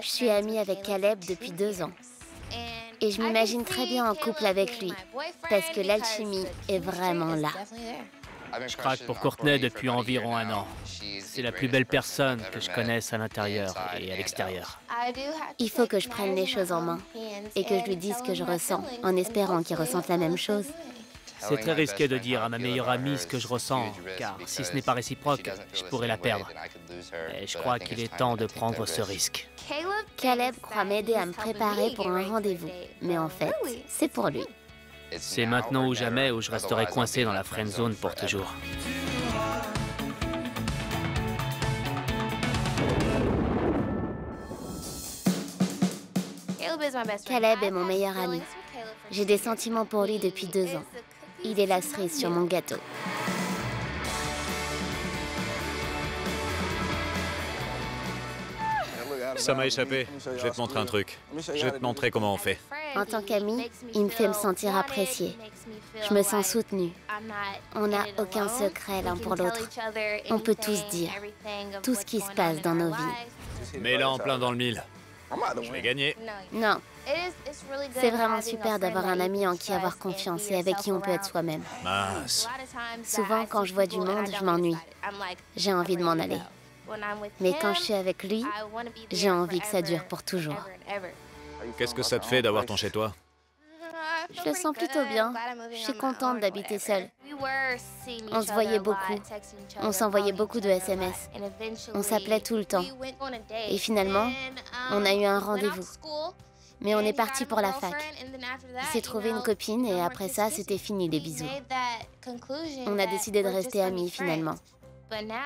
Je suis amie avec Caleb depuis 2 ans. Et je m'imagine très bien en couple avec lui, parce que l'alchimie est vraiment là. Je craque pour Courtney depuis environ 1 an. C'est la plus belle personne que je connaisse à l'intérieur et à l'extérieur. Il faut que je prenne les choses en main et que je lui dise ce que je ressens, en espérant qu'il ressente la même chose. C'est très risqué de dire à ma meilleure amie ce que je ressens, car si ce n'est pas réciproque, je pourrais la perdre. Et je crois qu'il est temps de prendre ce risque. Caleb croit m'aider à me préparer pour un rendez-vous, mais en fait, c'est pour lui. C'est maintenant ou jamais où je resterai coincé dans la friend zone pour toujours. Caleb est mon meilleur ami. J'ai des sentiments pour lui depuis 2 ans. Il est la cerise sur mon gâteau. Ça m'a échappé. Je vais te montrer un truc. Je vais te montrer comment on fait. En tant qu'ami, il me fait me sentir appréciée. Je me sens soutenue. On n'a aucun secret l'un pour l'autre. On peut tous dire tout ce qui se passe dans nos vies. Mets-la en plein dans le mille. Je vais gagner. Non. C'est vraiment super d'avoir un ami en qui avoir confiance et avec qui on peut être soi-même. Mince. Souvent, quand je vois du monde, je m'ennuie. J'ai envie de m'en aller. Mais quand je suis avec lui, j'ai envie que ça dure pour toujours. Qu'est-ce que ça te fait d'avoir ton chez-toi? Je le sens plutôt bien. Je suis contente d'habiter seule. On se voyait beaucoup. On s'envoyait beaucoup de SMS. On s'appelait tout le temps. Et finalement, on a eu un rendez-vous. Mais on est parti pour la fac. Il s'est trouvé une copine et après ça, c'était fini les bisous. On a décidé de rester amis finalement.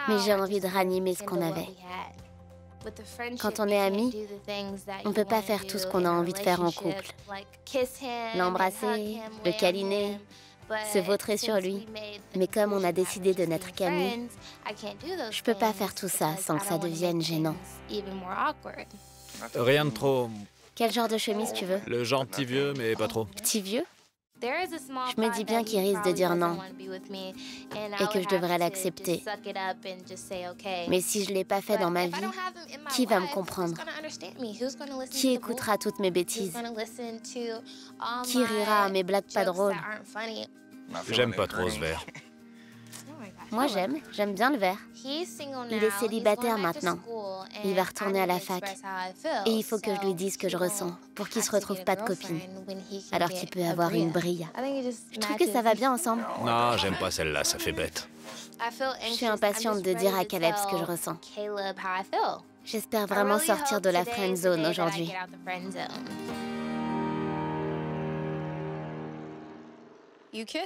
Mais j'ai envie de ranimer ce qu'on avait. Quand on est amis, on ne peut pas faire tout ce qu'on a envie de faire en couple. L'embrasser, le câliner, se vautrer sur lui. Mais comme on a décidé de n'être qu'amis, je peux pas faire tout ça sans que ça devienne gênant. Rien de trop... Quel genre de chemise tu veux? Le genre petit vieux, mais pas trop. Petit vieux? Je me dis bien qu'il risque de dire non et que je devrais l'accepter. Mais si je ne l'ai pas fait dans ma vie, qui va me comprendre? Qui écoutera toutes mes bêtises? Qui rira à mes blagues pas drôles? J'aime pas trop ce verre. Moi j'aime bien le vert. Il est célibataire maintenant. Il va retourner à la fac. Et il faut que je lui dise ce que je ressens pour qu'il se retrouve pas de copine. Alors qu'il peut avoir une brille. Je trouve que ça va bien ensemble. Non, j'aime pas celle-là, ça fait bête. Je suis impatiente de dire à Caleb ce que je ressens. J'espère vraiment sortir de la friend zone aujourd'hui.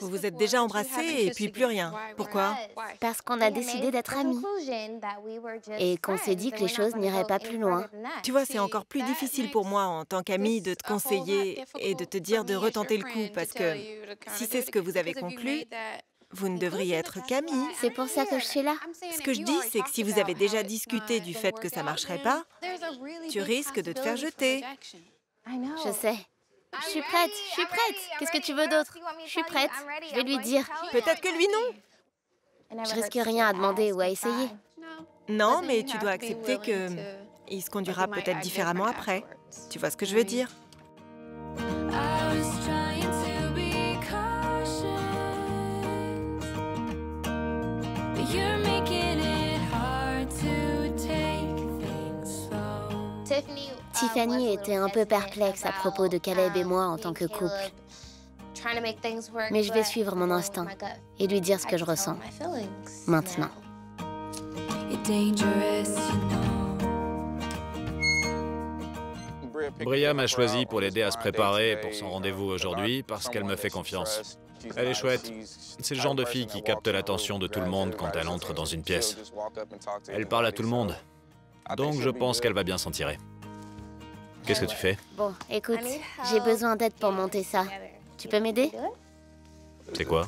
Vous vous êtes déjà embrassés et puis plus rien. Pourquoi? Parce qu'on a décidé d'être amis. Et qu'on s'est dit que les choses n'iraient pas plus loin. Tu vois, c'est encore plus difficile pour moi en tant qu'amie de te conseiller et de te dire de retenter le coup parce que si c'est ce que vous avez conclu, vous ne devriez être qu'amis. C'est pour ça que je suis là. Ce que je dis, c'est que si vous avez déjà discuté du fait que ça marcherait pas, tu risques de te faire jeter. Je sais. Je suis prête. Qu'est-ce que tu veux d'autre? Je suis prête. Je vais lui dire. Peut-être que lui, non. Je risque rien à demander ou à essayer. Non, mais tu dois accepter que il se conduira peut-être différemment après. Tu vois ce que je veux dire? Tiffany était un peu perplexe à propos de Caleb et moi en tant que couple. Mais je vais suivre mon instinct et lui dire ce que je ressens. Maintenant. Bria m'a choisi pour l'aider à se préparer pour son rendez-vous aujourd'hui parce qu'elle me fait confiance. Elle est chouette. C'est le genre de fille qui capte l'attention de tout le monde quand elle entre dans une pièce. Elle parle à tout le monde. Donc je pense qu'elle va bien s'en tirer. Qu'est-ce que tu fais? Bon, écoute, j'ai besoin d'aide pour monter ça. Tu peux m'aider? C'est quoi?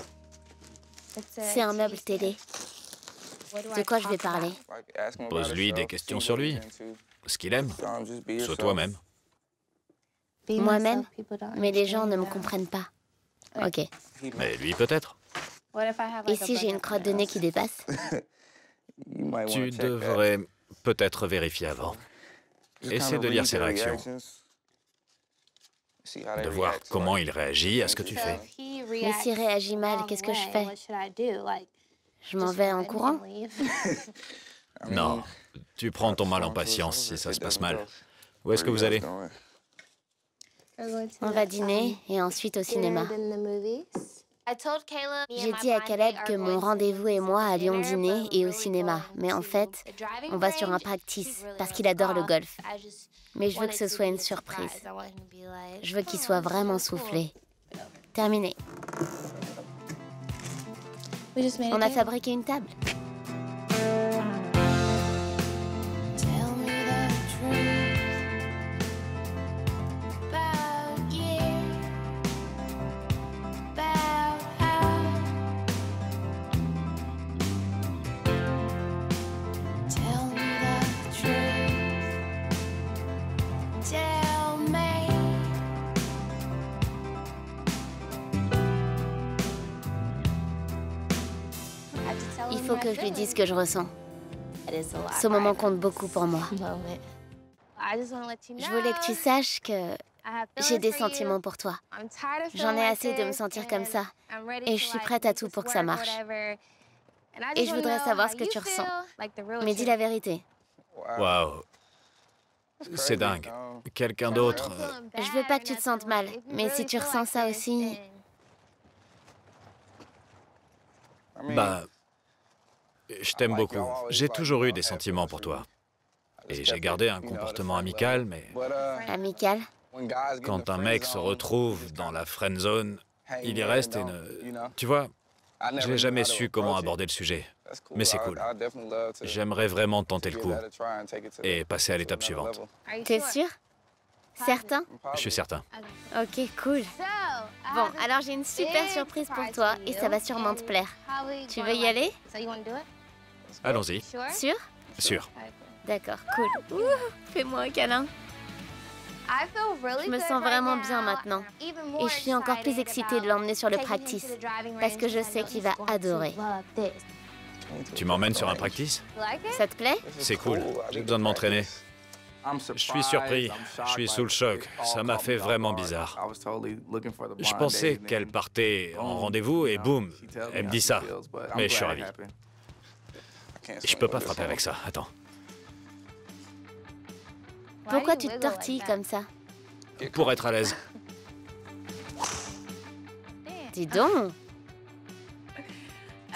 C'est un meuble télé. De quoi je vais parler? Pose-lui des questions sur lui. Ce qu'il aime. Sois toi-même. Moi-même? Mais les gens ne me comprennent pas. Ok. Mais lui peut-être. Et si j'ai une crotte de nez qui dépasse? Tu devrais peut-être vérifier avant. Essaie de lire ses réactions, de voir comment il réagit à ce que tu fais. Mais s'il réagit mal, qu'est-ce que je fais? Je m'en vais en courant? Non, tu prends ton mal en patience si ça se passe mal. Où est-ce que vous allez? On va dîner et ensuite au cinéma. J'ai dit à Caleb que mon rendez-vous et moi allions dîner et au cinéma. Mais en fait, on va sur un practice parce qu'il adore le golf. Mais je veux que ce soit une surprise. Je veux qu'il soit vraiment soufflé. Terminé. On a fabriqué une table. Il faut que je lui dise ce que je ressens. Ce moment compte beaucoup pour moi. Je voulais que tu saches que j'ai des sentiments pour toi. J'en ai assez de me sentir comme ça. Et je suis prête à tout pour que ça marche. Et je voudrais savoir ce que tu ressens. Mais dis la vérité. Waouh. C'est dingue. Quelqu'un d'autre... Je veux pas que tu te sentes mal. Mais si tu ressens ça aussi... Bah... Je t'aime beaucoup. J'ai toujours eu des sentiments pour toi. Et j'ai gardé un comportement amical, mais... Amical? Quand un mec se retrouve dans la friend zone, il y reste et ne... Tu vois, je n'ai jamais su comment aborder le sujet. Mais c'est cool. J'aimerais vraiment tenter le coup et passer à l'étape suivante. T'es sûr? Certain? Je suis certain. Ok, cool. Bon, alors j'ai une super surprise pour toi et ça va sûrement te plaire. Tu veux y aller? Allons-y. Sûr? Sûr. D'accord, cool. Ouh, fais-moi un câlin. Je me sens vraiment bien maintenant. Et je suis encore plus excitée de l'emmener sur le practice. Parce que je sais qu'il va adorer. Tu m'emmènes sur un practice? Ça te plaît? C'est cool. J'ai besoin de m'entraîner. Je suis surpris. Je suis sous le choc. Ça m'a fait vraiment bizarre. Je pensais qu'elle partait en rendez-vous et boum, elle me dit ça. Mais je suis ravi. Je peux pas frapper avec ça. Attends. Pourquoi tu te tortilles comme ça? Pour être à l'aise. Dis donc.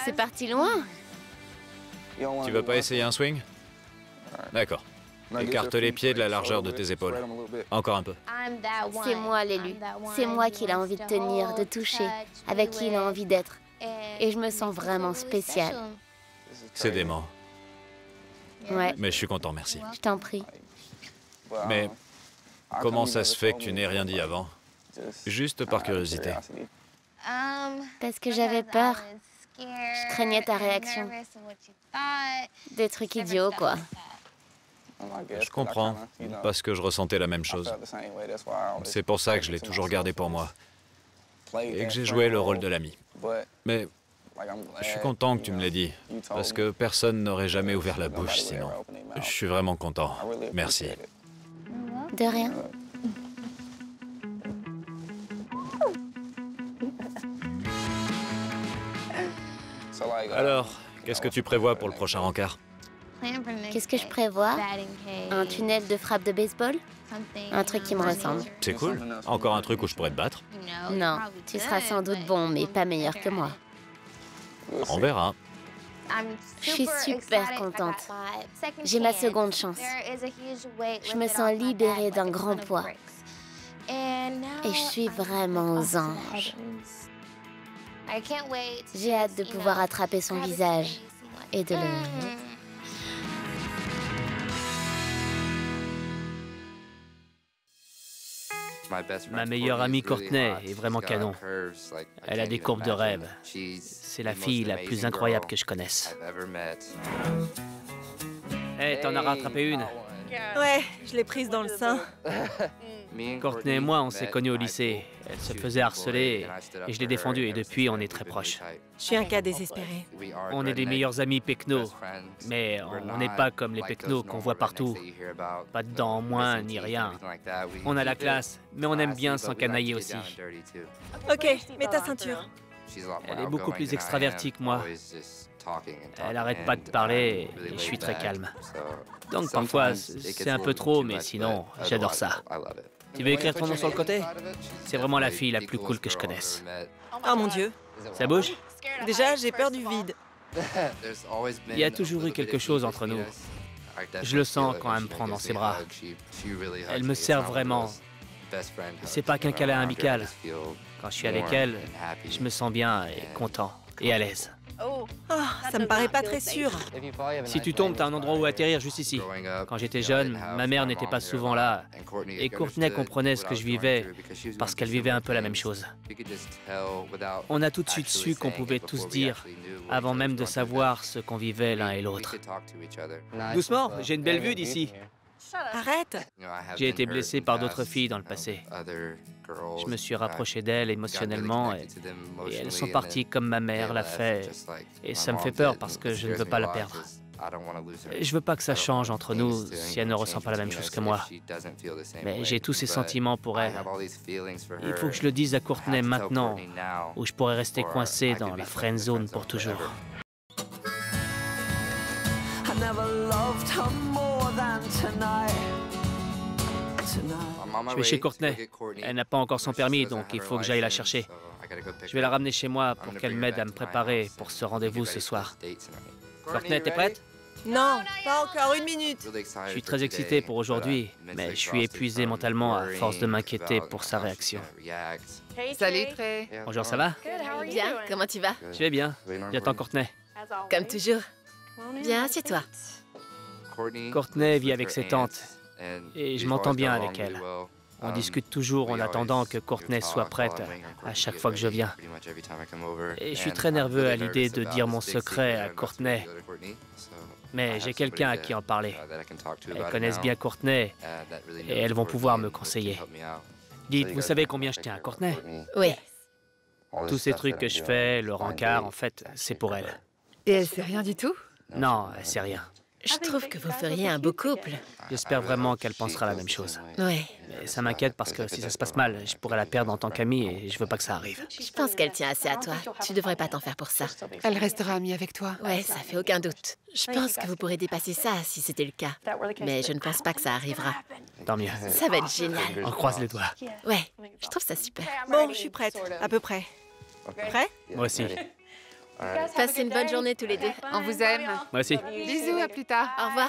C'est parti loin. Tu veux pas essayer un swing? D'accord. Écarte les pieds de la largeur de tes épaules. Encore un peu. C'est moi l'élu. C'est moi qu'il a envie de tenir, de toucher, avec qui il a envie d'être. Et je me sens vraiment spéciale. C'est dément. Ouais, Mais je suis content, merci. je t'en prie. Mais comment ça se fait que tu n'aies rien dit avant? Juste par curiosité. Parce que j'avais peur. Je craignais ta réaction. Des trucs idiots, quoi. Je comprends, parce que je ressentais la même chose. C'est pour ça que je l'ai toujours gardé pour moi. Et que j'ai joué le rôle de l'ami. Mais je suis content que tu me l'aies dit, parce que personne n'aurait jamais ouvert la bouche sinon. Je suis vraiment content. Merci. De rien. Alors, qu'est-ce que tu prévois pour le prochain rencard? Qu'est-ce que je prévois? Un tunnel de frappe de baseball? Un truc qui me ressemble. C'est cool. Encore un truc où je pourrais te battre? Non, tu seras sans doute bon, mais pas meilleur que moi. On verra. Je suis super contente. J'ai ma seconde chance. Je me sens libérée d'un grand poids. Et je suis vraiment aux anges. J'ai hâte de pouvoir attraper son visage et de le... Ma meilleure amie Courtney est vraiment canon. Elle a des courbes de rêve. C'est la fille la plus incroyable que je connaisse. Hé, t'en as rattrapé une? Ouais, je l'ai prise dans le sein. Courtney et moi, on s'est connus au lycée. Elle se faisait harceler et je l'ai défendue et depuis, on est très proches. Je suis un cas désespéré. On est des meilleurs amis pecno, mais on n'est pas comme les pecnos qu'on voit partout. Pas de dents en moins, ni rien. On a la classe, mais on aime bien s'encanailler aussi. Ok, mets ta ceinture. Elle est beaucoup plus extravertie que moi. Elle arrête pas de parler et je suis très calme. Donc parfois, c'est un peu trop, mais sinon, j'adore ça. Tu veux écrire ton nom sur le côté? C'est vraiment la fille la plus cool que je connaisse. Oh mon Dieu. Ça bouge? Déjà, j'ai peur du vide. Il y a toujours eu quelque chose entre nous. Je le sens quand elle me prend dans ses bras. Elle me sert vraiment. C'est pas qu'un câlin amical. Quand je suis avec elle, je me sens bien et content et à l'aise. Oh, ça me paraît pas très sûr. Si tu tombes, t'as un endroit où atterrir juste ici. Quand j'étais jeune, ma mère n'était pas souvent là. Et Courtney comprenait ce que je vivais parce qu'elle vivait un peu la même chose. On a tout de suite su qu'on pouvait tout se dire avant même de savoir ce qu'on vivait l'un et l'autre. Doucement, j'ai une belle vue d'ici. Arrête. J'ai été blessé par d'autres filles dans le passé. Je me suis rapproché d'elles émotionnellement et elles sont parties comme ma mère l'a fait. Et ça me fait peur parce que je ne veux pas la perdre. Je veux pas que ça change entre nous si elle ne ressent pas la même chose que moi. Mais j'ai tous ces sentiments pour elle. Il faut que je le dise à Courtney maintenant, ou je pourrais rester coincé dans la friend zone pour toujours. Je vais chez Courtney. Elle n'a pas encore son permis, donc il faut que j'aille la chercher. Je vais la ramener chez moi pour qu'elle m'aide à me préparer pour ce rendez-vous ce soir. Courtney, t'es prête? Non, pas encore, une minute. Je suis très excité pour aujourd'hui, mais je suis épuisé mentalement à force de m'inquiéter pour sa réaction. Salut, Trey. Bonjour, ça va? Bien, comment tu vas? Je vais bien. J'attends Courtney. Comme toujours. Viens, assieds-toi. Courtney vit avec ses tantes et je m'entends bien avec elle. On discute toujours en attendant que Courtney soit prête à chaque fois que je viens. Et je suis très nerveux à l'idée de dire mon secret à Courtney. Mais j'ai quelqu'un à qui en parler. Elles connaissent bien Courtney et elles vont pouvoir me conseiller. Dites, vous savez combien je tiens à Courtney? Oui. Tous ces trucs que je fais, le rencard, en fait, c'est pour elle. Et elle sait rien du tout? Non, elle sait rien. Je trouve que vous feriez un beau couple. J'espère vraiment qu'elle pensera la même chose. Oui. Mais ça m'inquiète parce que si ça se passe mal, je pourrais la perdre en tant qu'amie et je veux pas que ça arrive. Je pense qu'elle tient assez à toi. Tu devrais pas t'en faire pour ça. Elle restera amie avec toi. Ouais, ça fait aucun doute. Je pense que vous pourrez dépasser ça si c'était le cas. Mais je ne pense pas que ça arrivera. Tant mieux. Ça va être génial. On croise les doigts. Ouais, je trouve ça super. Bon, je suis prête, à peu près. Prêt? Moi aussi. Passez une bonne journée tous les deux. On vous aime. Moi aussi. Bisous, à plus tard. Au revoir.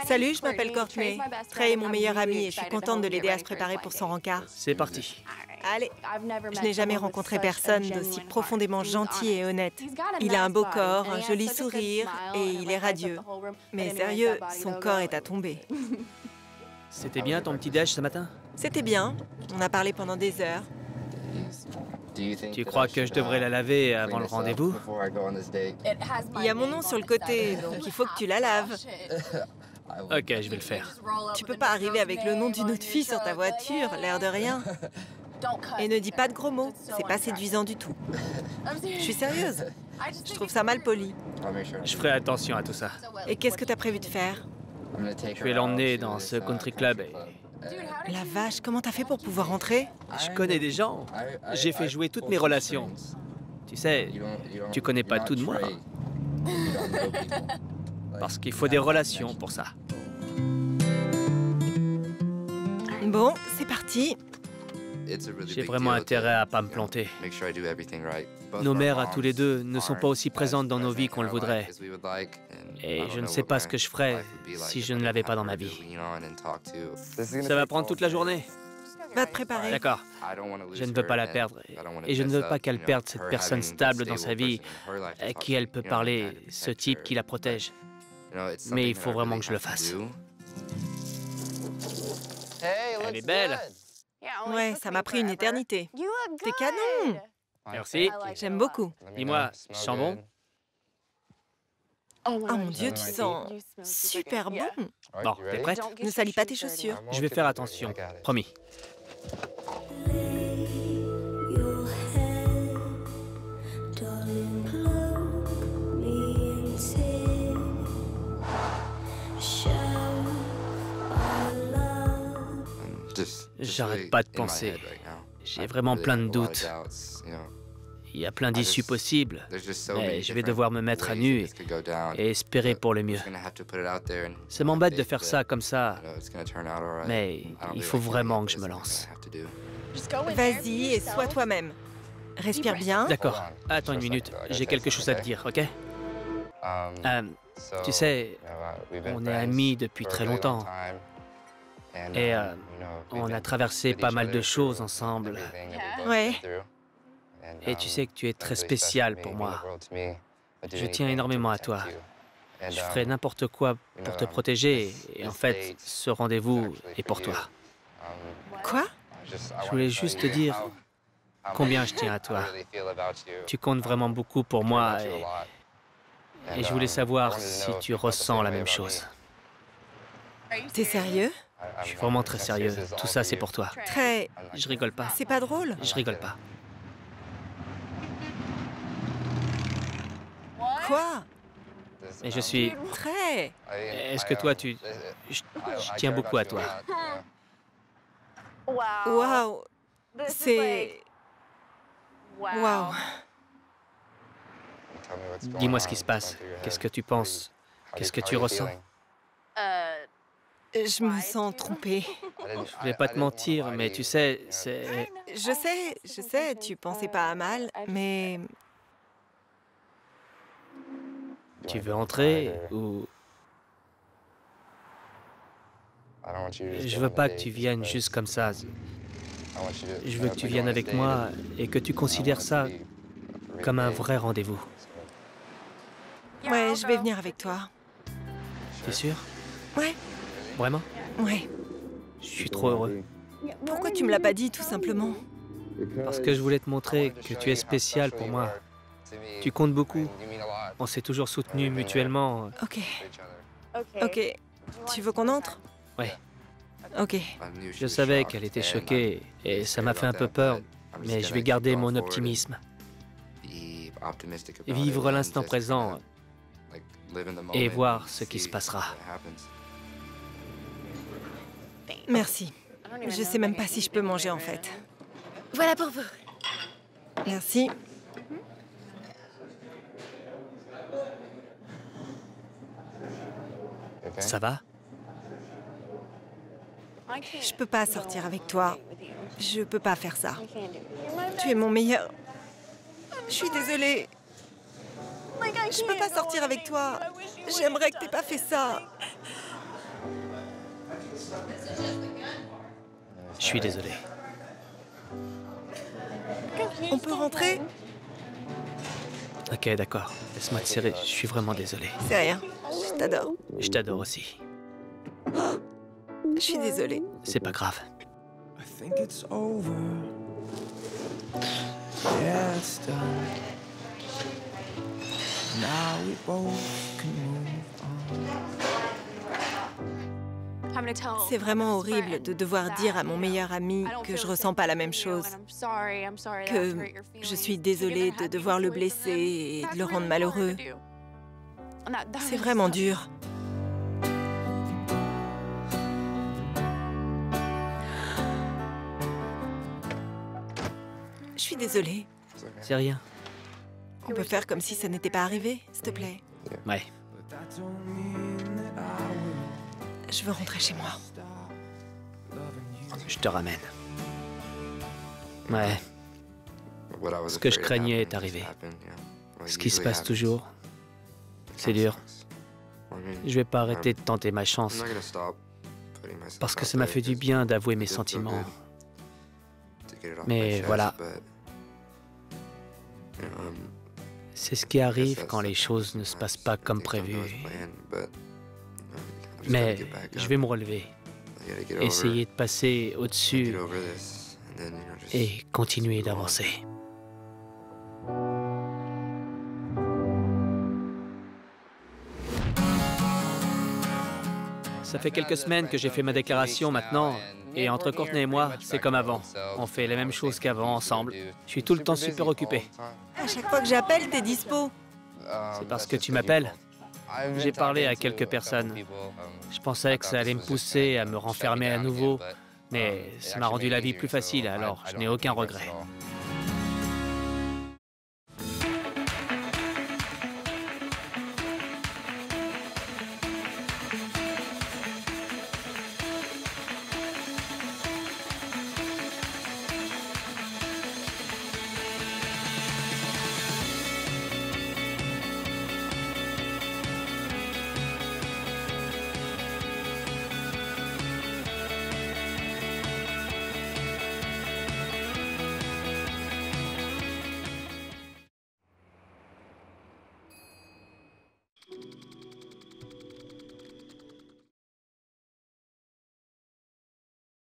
Salut, je m'appelle Courtney. Trey est mon meilleur ami et je suis contente de l'aider à se préparer pour son rencard. C'est parti. Allez, je n'ai jamais rencontré personne d'aussi profondément gentil et honnête. Il a un beau corps, un joli sourire et il est radieux. Mais sérieux, son corps est à tomber. C'était bien ton petit déj ce matin? C'était bien, on a parlé pendant des heures. Tu crois que je devrais la laver avant le rendez-vous? Il y a mon nom sur le côté, donc il faut que tu la laves. Ok, je vais le faire. Tu peux pas arriver avec le nom d'une autre fille sur ta voiture, l'air de rien. Et ne dis pas de gros mots, c'est pas séduisant du tout. Je suis sérieuse. Je trouve ça mal poli. Je ferai attention à tout ça. Et qu'est-ce que t'as prévu de faire? Je vais l'emmener dans ce country club et La vache, comment t'as fait pour pouvoir entrer? je connais des gens. J'ai fait jouer toutes mes relations. Tu sais, tu connais pas tout de moi. Parce qu'il faut des relations pour ça. Bon, c'est parti. J'ai vraiment intérêt à pas me planter. Nos mères à tous les deux ne sont pas aussi présentes dans nos vies qu'on le voudrait. Et je ne sais pas ce que je ferais si je ne l'avais pas dans ma vie. Ça va prendre toute la journée. Va te préparer. D'accord. Je ne veux pas la perdre. Et je ne veux pas qu'elle perde cette personne stable dans sa vie à qui elle peut parler, ce type qui la protège. Mais il faut vraiment que je le fasse. Elle est belle. Ouais, ça m'a pris une éternité. T'es canon. Merci. J'aime beaucoup. Dis-moi, je sens bon? Oh mon Dieu, tu sens super bon. Bon, t'es prête? Ne salis pas tes chaussures. Je vais faire attention. Promis. J'arrête pas de penser. J'ai vraiment plein de doutes. Il y a plein d'issues possibles, mais je vais devoir me mettre à nu et espérer pour le mieux. Ça m'embête de faire ça comme ça, mais il faut vraiment que je me lance. Vas-y et sois toi-même. Respire bien. D'accord. Attends une minute, j'ai quelque chose à te dire, ok? Tu sais, on est amis depuis très longtemps. Et on a traversé pas mal de choses ensemble. Ouais. Et tu sais que tu es très spécial pour moi. Je tiens énormément à toi. Je ferai n'importe quoi pour te protéger. Et en fait, ce rendez-vous est pour toi. Quoi? Je voulais juste te dire combien je tiens à toi. Tu comptes vraiment beaucoup pour moi et je voulais savoir si tu ressens la même chose. T'es sérieux? Je suis vraiment très sérieux. Tout ça, c'est pour toi. Très... Je rigole pas. C'est pas drôle? Je rigole pas. Quoi? Et je suis... Très... Est-ce que toi, tu... Je tiens beaucoup à toi. Waouh! C'est... Waouh! Dis-moi ce qui se passe. Qu'est-ce que tu penses? Qu'est-ce que tu ressens? Je me sens trompée. Je voulais pas te mentir, mais tu sais, c'est... Je sais, tu pensais pas à mal, mais... Tu veux entrer ou... Je veux pas que tu viennes juste comme ça. Je veux que tu viennes avec moi et que tu considères ça comme un vrai rendez-vous. Ouais, je vais venir avec toi. T'es sûr? Ouais. Vraiment? Ouais. Je suis trop heureux. Pourquoi tu me l'as pas dit, tout simplement? Parce que je voulais te montrer que tu es spécial pour moi. Tu comptes beaucoup. On s'est toujours soutenus mutuellement. Ok. Ok. Tu veux qu'on entre? Ouais. Ok. Je savais qu'elle était choquée et ça m'a fait un peu peur, mais je vais garder mon optimisme. Vivre l'instant présent et voir ce qui se passera. Merci. Je sais même pas si je peux manger, en fait. Voilà pour vous. Merci. Ça va? Je peux pas sortir avec toi. Je peux pas faire ça. Tu es mon meilleur... Je suis désolée. Je peux pas sortir avec toi. J'aimerais que t'aies pas fait ça. Je suis désolé. On peut rentrer? Ok, d'accord. Laisse-moi te serrer. Je suis vraiment désolé. C'est rien. Je t'adore. Je t'adore aussi. Je suis désolée. C'est pas grave. C'est vraiment horrible de devoir dire à mon meilleur ami que je ressens pas la même chose, que je suis désolée de devoir le blesser et de le rendre malheureux. C'est vraiment dur. Je suis désolée. C'est rien. On peut faire comme si ça n'était pas arrivé, s'il te plaît. Ouais. Je veux rentrer chez moi. Je te ramène. Ouais. Ce que je craignais est arrivé. Ce qui se passe toujours, c'est dur. Je vais pas arrêter de tenter ma chance. Parce que ça m'a fait du bien d'avouer mes sentiments. Mais voilà. C'est ce qui arrive quand les choses ne se passent pas comme prévu. Mais je vais me relever, essayer de passer au-dessus et continuer d'avancer. Ça fait quelques semaines que j'ai fait ma déclaration maintenant Et entre Courtney et moi, c'est comme avant. On fait les mêmes choses qu'avant, ensemble. Je suis tout le temps super occupé. À chaque fois que j'appelle, t'es dispo. C'est parce que tu m'appelles. J'ai parlé à quelques personnes. Je pensais que ça allait me pousser à me renfermer à nouveau, mais ça m'a rendu la vie plus facile, alors je n'ai aucun regret.